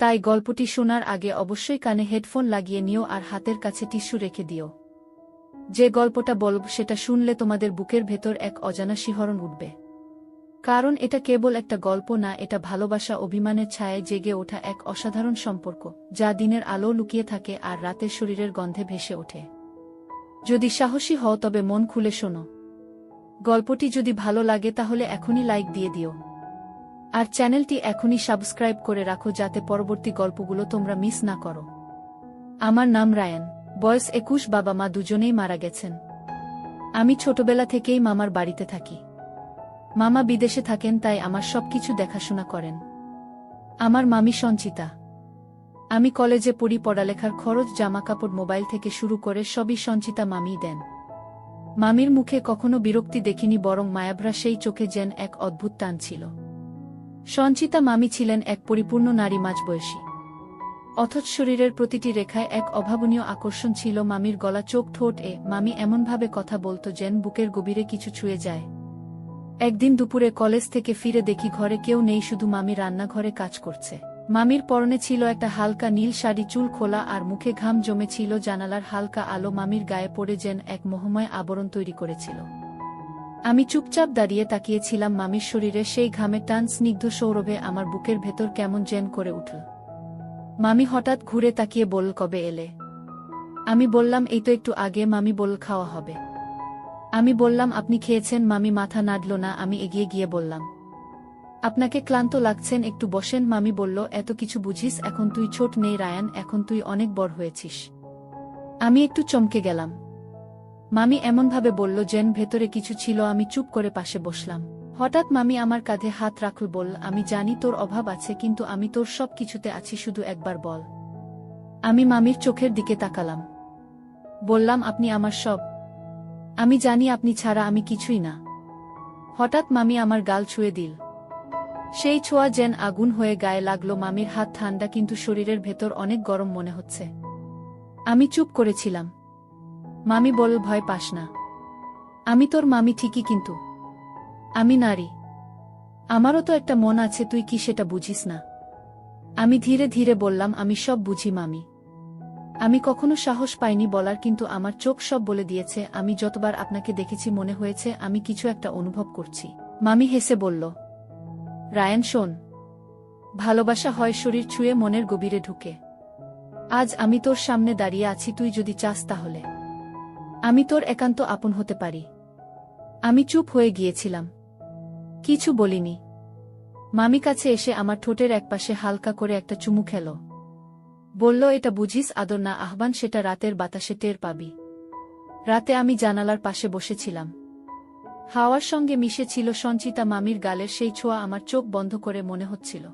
তাই গল্পটি শোনার আগে অবশ্যই কানে হেডফোন লাগিয়ে নিও আর হাতের কাছে টিস্যু রেখে দিও। যে গল্পটা বলব সেটা শুনলে তোমাদের বুকের ভেতর এক অজানা শিহরণ উঠবে। কারণ এটা কেবল একটা গল্প না, এটা ভালোবাসা অভিমানের ছায়ায় জেগে ওঠা এক অসাধারণ সম্পর্ক, যা দিনের আলো লুকিয়ে থাকে আর রাতের শরীরের গন্ধে ভেসে ওঠে। যদি সাহসী হও তবে মন খুলে শোনো। গল্পটি যদি ভালো লাগে তাহলে এখনই লাইক দিয়ে দিও। আর চ্যানেলটি এখনই সাবস্ক্রাইব করে রাখো যাতে পরবর্তী গল্পগুলো তোমরা মিস না করো। আমার নাম রায়ান, বয়স 21, বাবা মা দুজনেই মারা গেছেন। আমি ছোটবেলা থেকেই মামার বাড়িতে থাকি। মামা বিদেশে থাকেন, তাই আমার সবকিছু দেখাশোনা করেন। আমার মামি সঞ্চিতা। আমি কলেজে পড়ি, পড়ালেখার খরচ, জামাকাপড়, মোবাইল থেকে শুরু করে সবই সঞ্চিতা মামিই দেন। মামির মুখে কখনো বিরক্তি দেখিনি, বরং মায়াভরা সেই চোখে যেন এক অদ্ভুত টান ছিল। সঞ্চিতা মামি ছিলেন এক পরিপূর্ণ নারী, মাঝবয়সী, অথচ শরীরের প্রতিটি রেখায় এক অভাবনীয় আকর্ষণ ছিল। মামির গলা, চোখ, ঠোঁট মামি এমনভাবে কথা বলতো যেন বুকের গভীরে কিছু ছুঁয়ে যায়। একদিন দুপুরে কলেজ থেকে ফিরে দেখি ঘরে কেউ নেই, শুধু মামি রান্নাঘরে কাজ করছে। মামির পরনে ছিল একটা হালকা নীল শাড়ি, চুল খোলা আর মুখে ঘাম জমে ছিল। জানালার হালকা আলো মামির গায়ে পড়ে যেন এক মোহময় আবরণ তৈরি করেছিল। আমি চুপচাপ দাঁড়িয়ে তাকিয়েছিলাম। মামির শরীরে সেই ঘামের টান, স্নিগ্ধ সৌরভে আমার বুকের ভেতর কেমন যেন করে উঠল। মামি হঠাৎ ঘুরে তাকিয়ে বলল, কবে এলে? আমি বললাম, এই তো একটু আগে। মামি বলল, খাওয়া হবে? আমি বললাম, আপনি খেয়েছেন? মামি মাথা নাড়ল না। আমি এগিয়ে গিয়ে বললাম, আপনাকে ক্লান্ত লাগছেন, একটু বসেন। মামি বলল, এত কিছু বুঝিস? এখন তুই ছোট নেই রায়ান, এখন তুই অনেক বড় হয়েছিস। আমি একটু চমকে গেলাম। মামি এমনভাবে বলল যেন ভেতরে কিছু ছিল। আমি চুপ করে পাশে বসলাম। হঠাৎ মামি আমার কাঁধে হাত রাখল, বলল, আমি জানি তোর অভাব আছে, কিন্তু আমি তোর সব কিছুতে আছি, শুধু একবার বল। আমি মামির চোখের দিকে তাকালাম। বললাম, আপনি আমার সব। আমি জানি আপনি ছাড়া আমি কিছুই না। হঠাৎ মামি আমার গাল ছুঁয়ে দিল। সেই ছোঁয়া যেন আগুন হয়ে গায়ে লাগলো। মামির হাত ঠান্ডা, কিন্তু শরীরের ভেতর অনেক গরম মনে হচ্ছে। আমি চুপ করেছিলাম। মামি বলল, ভয় পাস না, আমি তোর মামি ঠিকই, কিন্তু আমি নারী। আমারও তো একটা মন আছে, তুই কি সেটা বুঝিস না? আমি ধীরে ধীরে বললাম, আমি সব বুঝি মামি। আমি কখনো সাহস পাইনি বলার, কিন্তু আমার চোখ সব বলে দিয়েছে। আমি যতবার আপনাকে দেখেছি মনে হয়েছে আমি কিছু একটা অনুভব করছি। মামি হেসে বলল, রায়ান শোন, ভালোবাসা হয় শরীর ছুঁয়ে, মনের গভীরে ঢুকে। আজ আমি তোর সামনে দাঁড়িয়ে আছি, তুই যদি চাস তাহলে আমি তোর একান্ত আপন হতে পারি। আমি চুপ হয়ে গিয়েছিলাম, কিছু বলিনি। মামি কাছে এসে আমার ঠোঁটের একপাশে হালকা করে একটা চুমু খেল। বলল, এটা বুঝিস আদর না আহ্বান, সেটা রাতের বাতাসে টের পাবি। রাতে আমি জানালার পাশে বসেছিলাম। হাওয়ার সঙ্গে মিশে ছিল সঞ্চিতা মামির গালের সেই ছোঁয়া। আমার চোখ বন্ধ করে মনে হচ্ছিল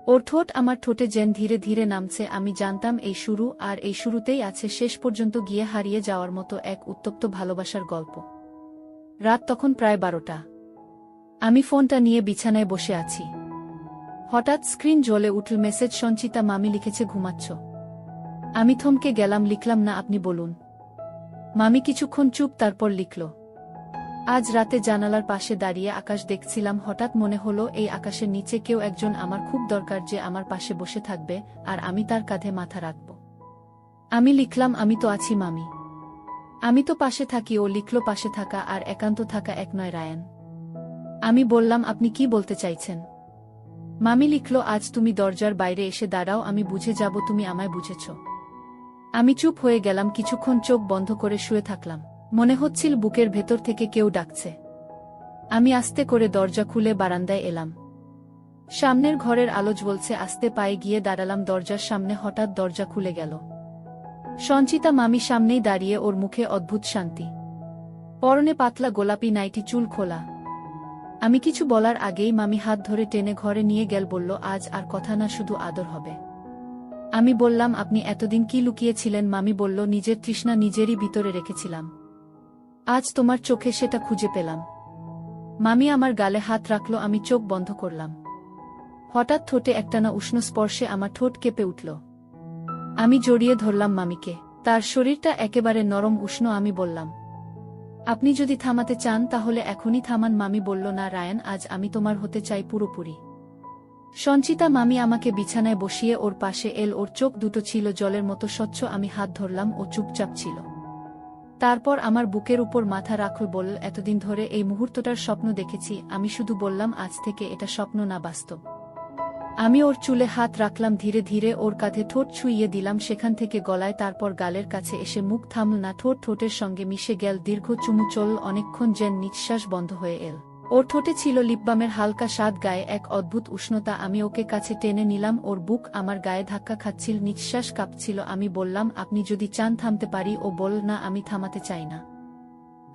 ওর ঠোঁট আমার ঠোঁটে যেন ধীরে ধীরে নামছে। আমি জানতাম এই শুরু, আর এই শুরুতেই আছে শেষ পর্যন্ত গিয়ে হারিয়ে যাওয়ার মতো এক উত্তপ্ত ভালোবাসার গল্প। রাত তখন প্রায় 12টা। আমি ফোনটা নিয়ে বিছানায় বসে আছি। হঠাৎ স্ক্রিন জ্বলে উঠল, মেসেজ, সঞ্চিতা মামি লিখেছে, ঘুমাচ্ছ? আমি থমকে গেলাম। লিখলাম, না, আপনি বলুন। মামি কিছুক্ষণ চুপ, তারপর লিখল, আজ রাতে জানালার পাশে দাঁড়িয়ে আকাশ দেখছিলাম। হঠাৎ মনে হলো এই আকাশের নিচে কেউ একজন আমার খুব দরকার, যে আমার পাশে বসে থাকবে আর আমি তার কাঁধে মাথা রাখব। আমি লিখলাম, আমি তো আছি মামি, আমি তো পাশে থাকি। ও লিখল, পাশে থাকা আর একান্ত থাকা এক নয় রায়ান। আমি বললাম, আপনি কি বলতে চাইছেন? মামি লিখল, আজ তুমি দরজার বাইরে এসে দাঁড়াও, আমি বুঝে যাব তুমি আমায় বুঝেছ। আমি চুপ হয়ে গেলাম। কিছুক্ষণ চোখ বন্ধ করে শুয়ে থাকলাম। মনে হচ্ছিল বুকের ভেতর থেকে কেউ ডাকছে। আমি আস্তে করে দরজা খুলে বারান্দায় এলাম। সামনের ঘরের আলো জ্বলছে। আস্তে পায়ে গিয়ে দাঁড়ালাম দরজার সামনে। হঠাৎ দরজা খুলে গেল। সঞ্চিতা মামি সামনেই দাঁড়িয়ে, ওর মুখে অদ্ভুত শান্তি। পরনে পাতলা গোলাপি নাইটি, চুল খোলা। আমি কিছু বলার আগেই মামি হাত ধরে টেনে ঘরে নিয়ে গেল। বলল, আজ আর কথা না, শুধু আদর হবে। আমি বললাম, আপনি এতদিন কি লুকিয়েছিলেন? মামি বলল, নিজের তৃষ্ণা নিজেরই ভিতরে রেখেছিলাম। আজ তোমার চোখে সেটা খুঁজে পেলাম। মামি আমার গালে হাত রাখল। আমি চোখ বন্ধ করলাম। হঠাৎ ঠোঁটে একটানা উষ্ণ স্পর্শে আমার ঠোঁট কেঁপে উঠল। আমি জড়িয়ে ধরলাম মামিকে। তার শরীরটা একেবারে নরম, উষ্ণ। আমি বললাম, আপনি যদি থামাতে চান তাহলে এখনই থামান। মামি বলল, না রায়ান, আজ আমি তোমার হতে চাই পুরোপুরি। সঞ্চিতা মামি আমাকে বিছানায় বসিয়ে ওর পাশে এল। ওর চোখ দুটো ছিল জলের মতো স্বচ্ছ। আমি হাত ধরলাম, ও চুপচাপ ছিল। তারপর আমার বুকের উপর মাথা রাখল, বলল, এতদিন ধরে এই মুহূর্তটার স্বপ্ন দেখেছি। আমি শুধু বললাম, আজ থেকে এটা স্বপ্ন না, বাস্তব। আমি ওর চুলে হাত রাখলাম, ধীরে ধীরে ওর কাঁধে ঠোঁট ছুঁইয়ে দিলাম, সেখান থেকে গলায়, তারপর গালের কাছে এসে মুখ থামল না। ঠোঁট ঠোঁটের সঙ্গে মিশে গেল, দীর্ঘ চুমু চলল অনেকক্ষণ, যেন নিঃশ্বাস বন্ধ হয়ে এল। ওর ঠোঁটে ছিল লিপবামের হালকা স্বাদ, গায়ে এক অদ্ভুত উষ্ণতা। আমি ওকে কাছে টেনে নিলাম, ওর বুক আমার গায়ে ধাক্কা খাচ্ছিল, নিঃশ্বাস কাঁপছিল। আমি বললাম, আপনি যদি চান থামতে পারি। ও বলল, না, আমি থামাতে চাই না।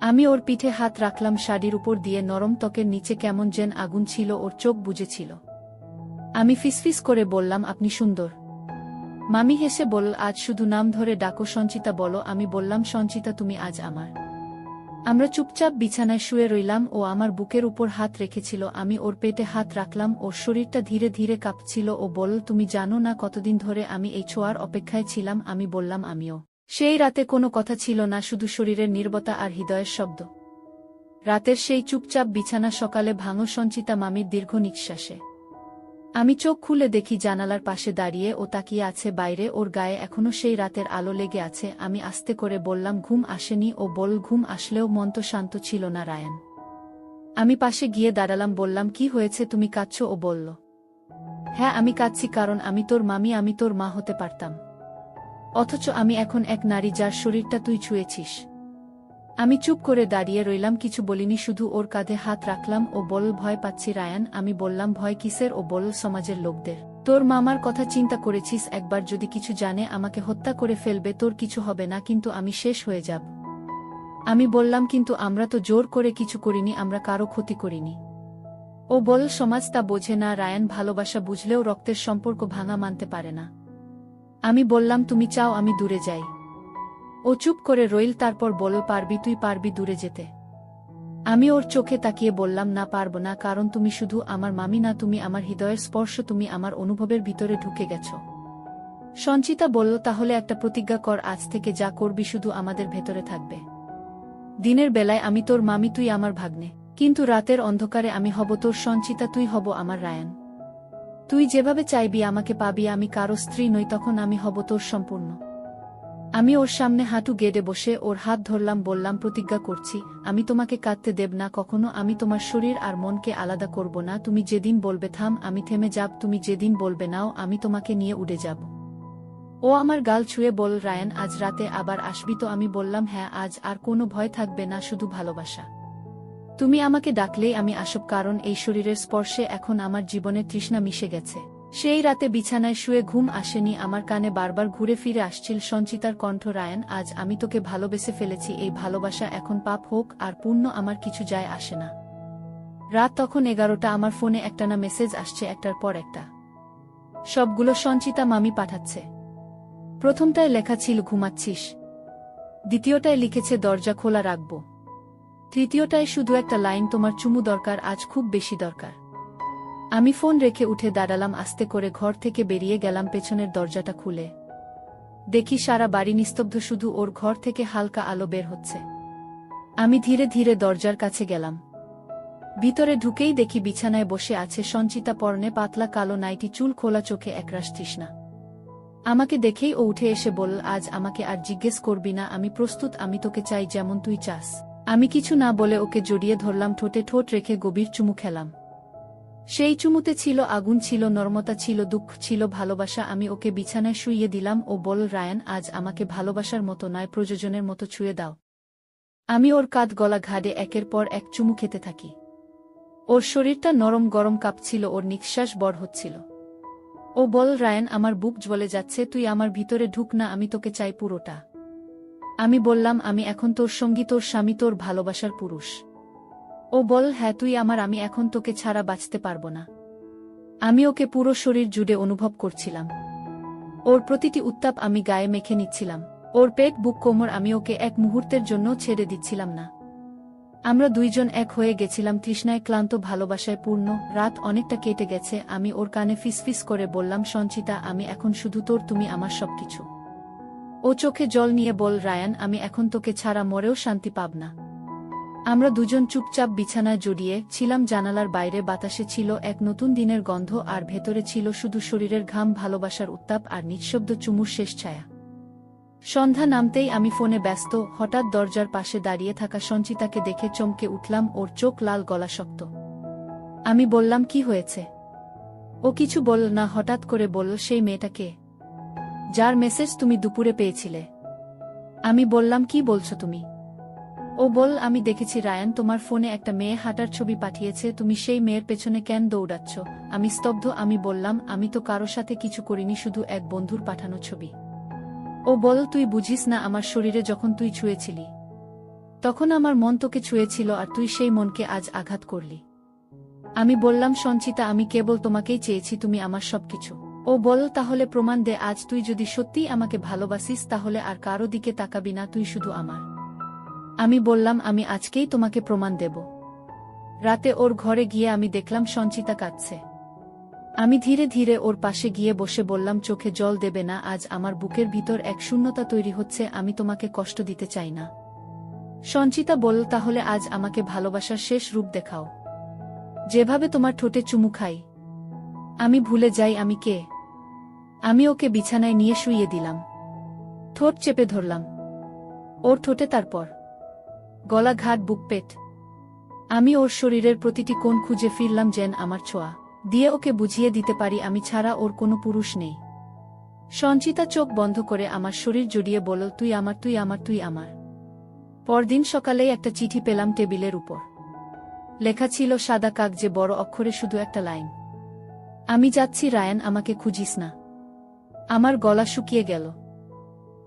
আমি ওর পিঠে হাত রাখলাম, শাড়ির উপর দিয়ে নরম ত্বকের নিচে কেমন যেন আগুন ছিল। ওর চোখ বুজেছিল। আমি ফিসফিস করে বললাম, আপনি সুন্দর। মামি হেসে বলল, আজ শুধু নাম ধরে ডাকো, সঞ্চিতা বলো। আমি বললাম, সঞ্চিতা, তুমি আজ আমার। আমরা চুপচাপ বিছানায় শুয়ে রইলাম। ও আমার বুকের উপর হাত রেখেছিল, আমি ওর পেটে হাত রাখলাম। ওর শরীরটা ধীরে ধীরে কাঁপছিল। ও বলল, তুমি জানো না কতদিন ধরে আমি এই ছোঁয়ার অপেক্ষায় ছিলাম। আমি বললাম, আমিও। সেই রাতে কোনো কথা ছিল না, শুধু শরীরের নীরবতা আর হৃদয়ের শব্দ। রাতের সেই চুপচাপ বিছানা সকালে ভাঙল সঞ্চিতা মামির দীর্ঘ নিঃশ্বাসে। আমি চোখ খুলে দেখি জানালার পাশে দাঁড়িয়ে ও তাকিয়ে আছে বাইরে। ওর গায়ে এখনো সেই রাতের আলো লেগে আছে। আমি আস্তে করে বললাম, ঘুম আসেনি। ও বলল, ঘুম আসলেও মন তো শান্ত ছিল না, রায়ান। আমি পাশে গিয়ে দাঁড়ালাম, বললাম, কি হয়েছে, তুমি কাঁদছো? ও বলল, হ্যাঁ, আমি কাঁদছি, কারণ আমি তোর মামি, আমি তোর মা হতে পারতাম। অথচ আমি এখন এক নারী যার শরীরটা তুই ছুঁয়েছিস। আমি চুপ করে দাঁড়িয়ে রইলাম, কিছু বলিনি, শুধু ওর কাঁধে হাত রাখলাম। ও বলল, ভয় পাচ্ছি রায়ান। আমি বললাম, ভয় কিসের? ও বলল, সমাজের লোকদের। তোর মামার কথা চিন্তা করেছিস? একবার যদি কিছু জানে আমাকে হত্যা করে ফেলবে। তোর কিছু হবে না, কিন্তু আমি শেষ হয়ে যাব। আমি বললাম, কিন্তু আমরা তো জোর করে কিছু করিনি, আমরা কারো ক্ষতি করিনি। ও বলল, সমাজ তা বোঝে না রায়ান, ভালোবাসা বুঝলেও রক্তের সম্পর্ক ভাঙা মানতে পারে না। আমি বললাম, তুমি চাও আমি দূরে যাই? ও চুপ করে রইল, তারপর বলল, পারবি, তুই পারবি দূরে যেতে? আমি ওর চোখে তাকিয়ে বললাম, না, পারব না, কারণ তুমি শুধু আমার মামি না, তুমি আমার হৃদয়ের স্পর্শ, তুমি আমার অনুভবের ভিতরে ঢুকে গেছ। সঞ্চিতা বলল, তাহলে একটা প্রতিজ্ঞা কর, আজ থেকে যা করবি শুধু আমাদের ভেতরে থাকবে। দিনের বেলায় আমি তোর মামি, তুই আমার ভাগ্নে, কিন্তু রাতের অন্ধকারে আমি হব তোর সঞ্চিতা, তুই হব আমার রায়ান। তুই যেভাবে চাইবি আমাকে পাবি, আমি কারো স্ত্রী নই, তখন আমি হব তোর সম্পূর্ণ। আমি ওর সামনে হাঁটু গেড়ে বসে ওর হাত ধরলাম, বললাম, প্রতিজ্ঞা করছি, আমি তোমাকে কাঁদতে দেব না কখনো। আমি তোমার শরীর আর মনকে আলাদা করব না। তুমি যেদিন বলবে থাম, আমি থেমে যাব। তুমি যেদিন বলবে নাও, আমি তোমাকে নিয়ে উড়ে যাব। ও আমার গাল ছুঁয়ে বল, রায়ান, আজ রাতে আবার আসবি তো? আমি বললাম, হ্যাঁ, আজ আর কোনো ভয় থাকবে না, শুধু ভালোবাসা। তুমি আমাকে ডাকলেই আমি আসব, কারণ এই শরীরের স্পর্শে এখন আমার জীবনের তৃষ্ণা মিশে গেছে। সেই রাতে বিছানায় শুয়ে ঘুম আসেনি, আমার কানে বারবার ঘুরে ফিরে আসছিল সঞ্চিতার কণ্ঠ, রায়ান, আজ আমি তোকে ভালোবেসে ফেলেছি। এই ভালোবাসা এখন পাপ হোক আর পুণ্য, আমার কিছু যায় আসে না। রাত তখন 11টা। আমার ফোনে একটানা মেসেজ আসছে, একটার পর একটা। সবগুলো সঞ্চিতা মামি পাঠাচ্ছে। প্রথমটায় লেখা ছিল, ঘুমাচ্ছিস? দ্বিতীয়টায় লিখেছে, দরজা খোলা রাখব। তৃতীয়টায় শুধু একটা লাইন, তোমার চুমু দরকার, আজ খুব বেশি দরকার। আমি ফোন রেখে উঠে দাঁড়ালাম, আস্তে করে ঘর থেকে বেরিয়ে গেলাম। পেছনের দরজাটা খুলে দেখি সারা বাড়ি নিস্তব্ধ, শুধু ওর ঘর থেকে হালকা আলো বের হচ্ছে। আমি ধীরে ধীরে দরজার কাছে গেলাম। ভিতরে ঢুকেই দেখি বিছানায় বসে আছে সঞ্চিতা, পরনে পাতলা কালো নাইটি, চুল খোলা, চোখে একরাশ তৃষ্ণা। আমাকে দেখেই ও উঠে এসে বলল, আজ আমাকে আর জিজ্ঞেস করবি না, আমি প্রস্তুত, আমি তোকে চাই যেমন তুই চাস। আমি কিছু না বলে ওকে জড়িয়ে ধরলাম, ঠোঁটে ঠোঁট রেখে গভীর চুমু খেলাম। সেই চুমুতে ছিল আগুন, ছিল নরমতা, ছিল দুঃখ, ছিল ভালোবাসা। আমি ওকে বিছানায় শুইয়ে দিলাম। ও বলল, রায়ান, আজ আমাকে ভালোবাসার মতো নয়, প্রয়োজনের মতো ছুঁয়ে দাও। আমি ওর কাঁধ গলা ঘাড়ে একের পর এক চুমু খেতে থাকি। ওর শরীরটা নরম গরম কাঁপছিল, ওর নিঃশ্বাস বড় হচ্ছিল। ও বল, রায়ান, আমার বুক জ্বলে যাচ্ছে, তুই আমার ভিতরে ঢুক না, আমি তোকে চাই পুরোটা। আমি বললাম, আমি এখন তোর সঙ্গী, তোর স্বামী, তোর ভালোবাসার পুরুষ। ও বল, হ্যাঁ, তুই আমার, আমি এখন তোকে ছাড়া বাঁচতে পারবো না। আমি ওকে পুরো শরীর জুড়ে অনুভব করছিলাম। ওর প্রতিটি উত্তাপ আমি গায়ে মেখে নিচ্ছিলাম। ওর পেট, বুক, কোমর, আমি ওকে এক মুহূর্তের জন্য ছেড়ে দিচ্ছিলাম না। আমরা দুইজন এক হয়ে গেছিলাম, তৃষ্ণায় ক্লান্ত, ভালোবাসায় পূর্ণ। রাত অনেকটা কেটে গেছে। আমি ওর কানে ফিসফিস করে বললাম, সঞ্চিতা, আমি এখন শুধু তোর, তুমি আমার সবকিছু। ও চোখে জল নিয়ে বল, রায়ান, আমি এখন তোকে ছাড়া মরেও শান্তি পাব না। আমরা দুজন চুপচাপ বিছানায় জড়িয়ে ছিলাম। জানালার বাইরে বাতাসে ছিল এক নতুন দিনের গন্ধ, আর ভেতরে ছিল শুধু শরীরের ঘাম, ভালোবাসার উত্তাপ আর নিঃশব্দ চুমুর শেষ ছায়া। সন্ধ্যা নামতেই আমি ফোনে ব্যস্ত। হঠাৎ দরজার পাশে দাঁড়িয়ে থাকা সঞ্চিতাকে দেখে চমকে উঠলাম। ওর চোখ লাল, গলা শক্ত। আমি বললাম, কি হয়েছে? ও কিছু বলল না। হঠাৎ করে বলল, সেই মেয়েটাকে, যার মেসেজ তুমি দুপুরে পেয়েছিলে। আমি বললাম, কি বলছো তুমি? ও বল, আমি দেখেছি রায়ান তোমার ফোনে একটা মেয়ে হাঁটার ছবি পাঠিয়েছে। তুমি সেই মেয়ের পেছনে কেন দৌড়াচ্ছ? আমি স্তব্ধ। আমি বললাম, আমি তো কারো সাথে কিছু করিনি, শুধু এক বন্ধুর পাঠানো ছবি। ও বল, তুই বুঝিস না, আমার শরীরে যখন তুই ছুঁয়েছিলি তখন আমার মন তোকে ছুঁয়েছিল, আর তুই সেই মনকে আজ আঘাত করলি। আমি বললাম, সঞ্চিতা, আমি কেবল তোমাকেই চেয়েছি, তুমি আমার সবকিছু। ও বল, তাহলে প্রমাণ দে। আজ তুই যদি সত্যিই আমাকে ভালোবাসিস তাহলে আর কারো দিকে তাকাবি না, তুই শুধু আমার। আমি বললাম, আমি আজকেই তোমাকে প্রমাণ দেব। রাতে ওর ঘরে গিয়ে আমি দেখলাম সঞ্চিতা কাঁদছে। আমি ধীরে ধীরে ওর পাশে গিয়ে বসে বললাম, চোখে জল দেবে না, আজ আমার বুকের ভিতর এক শূন্যতা তৈরি হচ্ছে, আমি তোমাকে কষ্ট দিতে চাই না। সঞ্চিতা বলল, তাহলে আজ আমাকে ভালোবাসার শেষ রূপ দেখাও, যেভাবে তোমার ঠোঁটে চুমু খাই, আমি ভুলে যাই আমি কে। আমি ওকে বিছানায় নিয়ে শুইয়ে দিলাম, ঠোঁট চেপে ধরলাম ওর ঠোঁটে, তারপর গলা, ঘাট, বুক, পেট। আমি ওর শরীরের প্রতিটি কোণ খুঁজে ফিরলাম, যেন আমার ছোঁয়া দিয়ে ওকে বুঝিয়ে দিতে পারি আমি ছাড়া ওর কোনো পুরুষ নেই। সঞ্চিতা চোখ বন্ধ করে আমার শরীর জড়িয়ে বলল, তুই আমার, তুই আমার, তুই আমার। পরদিন সকালেই একটা চিঠি পেলাম টেবিলের উপর। লেখা ছিল সাদা কাগজে বড় অক্ষরে শুধু একটা লাইন, আমি যাচ্ছি রায়ান, আমাকে খুঁজিস না। আমার গলা শুকিয়ে গেল।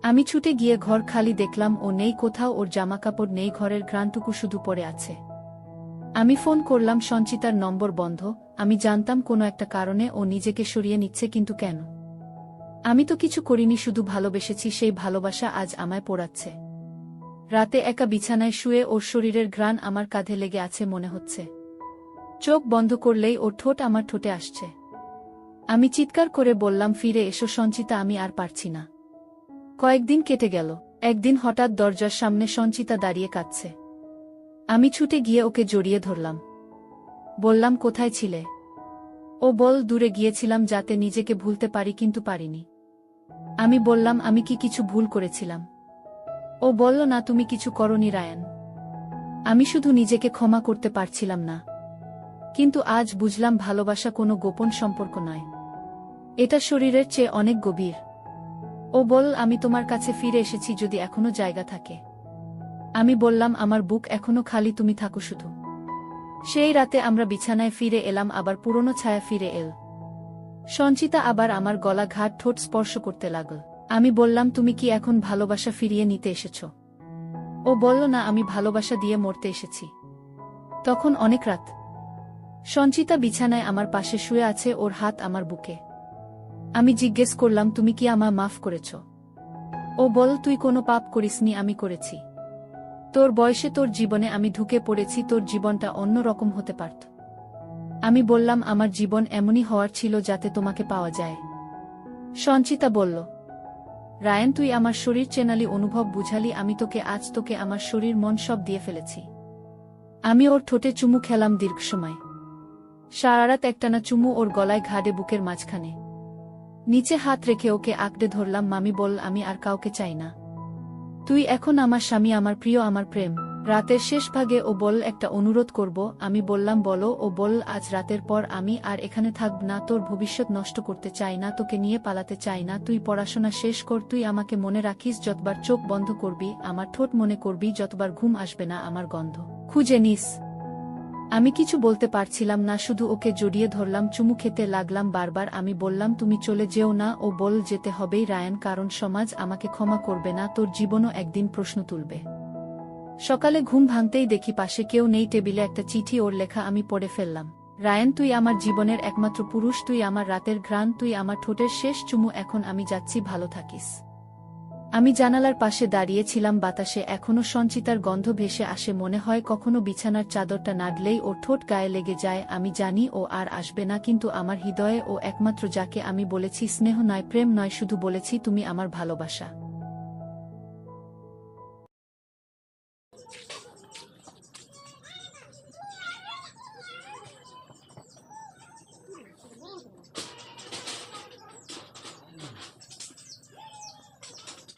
আমি ছুটে গিয়ে ঘর খালি দেখলাম, ও নেই কোথাও, ওর জামাকাপড় নেই, ঘরের ঘ্রাণটুকু শুধু পড়ে আছে। আমি ফোন করলাম, সঞ্চিতার নম্বর বন্ধ। আমি জানতাম কোনো একটা কারণে ও নিজেকে সরিয়ে নিচ্ছে, কিন্তু কেন? আমি তো কিছু করিনি, শুধু ভালোবেসেছি। সেই ভালোবাসা আজ আমায় পোড়াচ্ছে। রাতে একা বিছানায় শুয়ে ওর শরীরের ঘ্রাণ আমার কাঁধে লেগে আছে মনে হচ্ছে। চোখ বন্ধ করলেই ওর ঠোঁট আমার ঠোঁটে আসছে। আমি চিৎকার করে বললাম, ফিরে এসো সঞ্চিতা, আমি আর পারছি না। কয়েকদিন কেটে গেল। একদিন হঠাৎ দরজার সামনে সঞ্চিতা দাঁড়িয়ে কাঁদছে। আমি ছুটে গিয়ে ওকে জড়িয়ে ধরলাম। বললাম, কোথায় ছিলে? ও বল, দূরে গিয়েছিলাম যাতে নিজেকে ভুলতে পারি, কিন্তু পারিনি। আমি বললাম, আমি কি কিছু ভুল করেছিলাম? ও বলল, না, তুমি কিছু করনি রায়ান। আমি শুধু নিজেকে ক্ষমা করতে পারছিলাম না। কিন্তু আজ বুঝলাম, ভালোবাসা কোনো গোপন সম্পর্ক নয়, এটা শরীরের চেয়ে অনেক গভীর। ও বল, আমি তোমার কাছে ফিরে এসেছি যদি এখনো জায়গা থাকে। আমি বললাম, আমার বুক এখনো খালি, তুমি থাকো শুধু। সেই রাতে আমরা বিছানায় ফিরে এলাম, আবার পুরনো ছায়া ফিরে এল। সঞ্চিতা আবার আমার গলা, ঘাট, ঠোঁট স্পর্শ করতে লাগল। আমি বললাম, তুমি কি এখন ভালোবাসা ফিরিয়ে নিতে এসেছ? ও বলল, না, আমি ভালোবাসা দিয়ে মরতে এসেছি। তখন অনেক রাত। সঞ্চিতা বিছানায় আমার পাশে শুয়ে আছে, ওর হাত আমার বুকে। আমি জিজ্ঞেস করলাম, তুমি কি আমায় মাফ করেছ? ও বল, তুই কোনো পাপ করিসনি, আমি করেছি। তোর বয়সে তোর জীবনে আমি ঢুকে পড়েছি, তোর জীবনটা অন্য রকম হতে পারত। আমি বললাম, আমার জীবন এমনই হওয়ার ছিল যাতে তোমাকে পাওয়া যায়। সঞ্চিতা বলল, রায়ান, তুই আমার শরীর চেনালি, অনুভব বুঝালি, আমি তোকে, আজ তোকে আমার শরীর মন সব দিয়ে ফেলেছি। আমি ওর ঠোঁটে চুমু খেলাম দীর্ঘ সময়। সারারাত একটানা চুমু, ওর গলায়, ঘাড়ে, বুকের মাঝখানে। নিচে হাত রেখে ওকে আঁকড়ে ধরলাম। মামি বল, আমি আর কাউকে চাই না, তুই এখন আমার স্বামী, আমার প্রিয়, আমার প্রেম। রাতের শেষ ভাগে ও বল, একটা অনুরোধ করব। আমি বললাম, বলো। ও বল, আজ রাতের পর আমি আর এখানে থাকব না, তোর ভবিষ্যৎ নষ্ট করতে চাই না, তোকে নিয়ে পালাতে চাই না, তুই পড়াশোনা শেষ কর, তুই আমাকে মনে রাখিস, যতবার চোখ বন্ধ করবি আমার ঠোঁট মনে করবি, যতবার ঘুম আসবে না আমার গন্ধ খুঁজে নিস। আমি কিছু বলতে পারছিলাম না, শুধু ওকে জড়িয়ে ধরলাম, চুমু খেতে লাগলাম বারবার। আমি বললাম, তুমি চলে যেও না। ও বল, যেতে হবেই রায়ান, কারণ সমাজ আমাকে ক্ষমা করবে না, তোর জীবনও একদিন প্রশ্ন তুলবে। সকালে ঘুম ভাঙতেই দেখি পাশে কেউ নেই, টেবিলে একটা চিঠি, ওর লেখা। আমি পড়ে ফেললাম, রায়ান, তুই আমার জীবনের একমাত্র পুরুষ, তুই আমার রাতের ঘ্রাণ, তুই আমার ঠোঁটের শেষ চুমু, এখন আমি যাচ্ছি, ভালো থাকিস। আমি জানালার পাশে দাঁড়িয়েছিলাম, বাতাসে এখনো সঞ্চিতার গন্ধ ভেসে আসে, মনে হয় কখনো বিছানার চাদরটা নাড়লেই ওর ঠোঁট গায়ে লেগে যায়। আমি জানি ও আর আসবে না, কিন্তু আমার হৃদয়ে ও একমাত্র, যাকে আমি বলেছি স্নেহ নয়, প্রেম নয়, শুধু বলেছি তুমি আমার ভালোবাসা।